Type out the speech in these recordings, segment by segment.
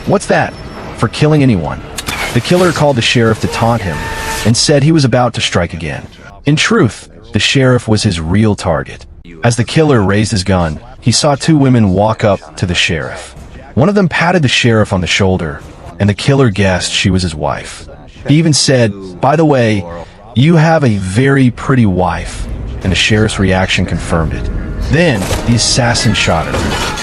"What's that?" "For killing anyone." The killer called the sheriff to taunt him and said he was about to strike again. In truth, the sheriff was his real target. As the killer raised his gun, he saw two women walk up to the sheriff. One of them patted the sheriff on the shoulder, and the killer guessed she was his wife. He even said, "By the way, you have a very pretty wife," and the sheriff's reaction confirmed it. Then, the assassin shot her.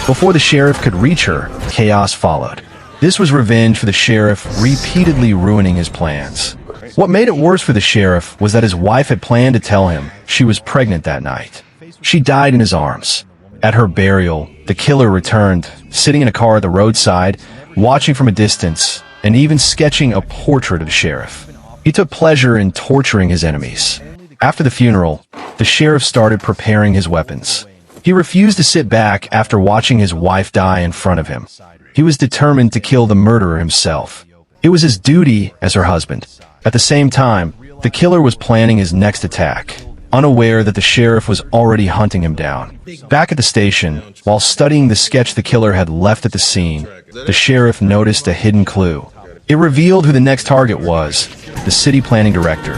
Before the sheriff could reach her, chaos followed. This was revenge for the sheriff repeatedly ruining his plans. What made it worse for the sheriff was that his wife had planned to tell him she was pregnant that night. She died in his arms. At her burial, the killer returned, sitting in a car at the roadside, watching from a distance, and even sketching a portrait of the sheriff. He took pleasure in torturing his enemies. After the funeral, the sheriff started preparing his weapons. He refused to sit back after watching his wife die in front of him. He was determined to kill the murderer himself. It was his duty as her husband. At the same time, the killer was planning his next attack, unaware that the sheriff was already hunting him down. Back at the station, while studying the sketch the killer had left at the scene, the sheriff noticed a hidden clue. It revealed who the next target was, the city planning director.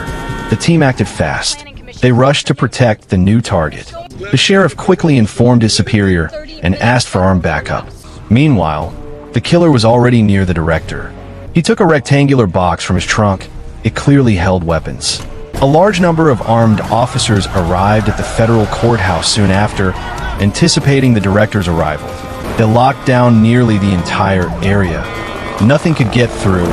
The team acted fast. They rushed to protect the new target. The sheriff quickly informed his superior and asked for armed backup. Meanwhile, the killer was already near the director. He took a rectangular box from his trunk. It clearly held weapons. A large number of armed officers arrived at the federal courthouse soon after, anticipating the director's arrival. They locked down nearly the entire area. Nothing could get through,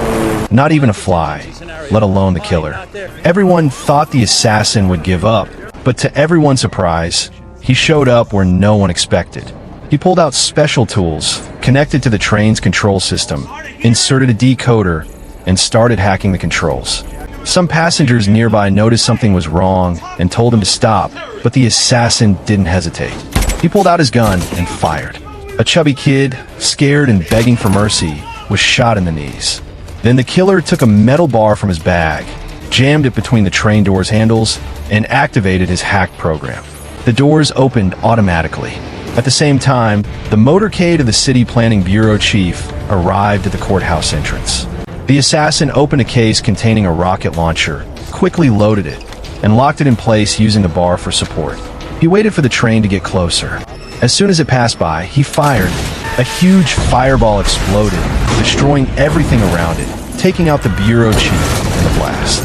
not even a fly, let alone the killer. Everyone thought the assassin would give up, but to everyone's surprise, he showed up where no one expected. He pulled out special tools, connected to the train's control system, inserted a decoder, and started hacking the controls. Some passengers nearby noticed something was wrong and told him to stop, but the assassin didn't hesitate. He pulled out his gun and fired. A chubby kid, scared and begging for mercy, was shot in the knees. Then the killer took a metal bar from his bag, jammed it between the train door's handles, and activated his hack program. The doors opened automatically. At the same time, the motorcade of the city planning bureau chief arrived at the courthouse entrance. The assassin opened a case containing a rocket launcher, quickly loaded it, and locked it in place using the bar for support. He waited for the train to get closer. As soon as it passed by, he fired. A huge fireball exploded, destroying everything around it, taking out the bureau chief in the blast.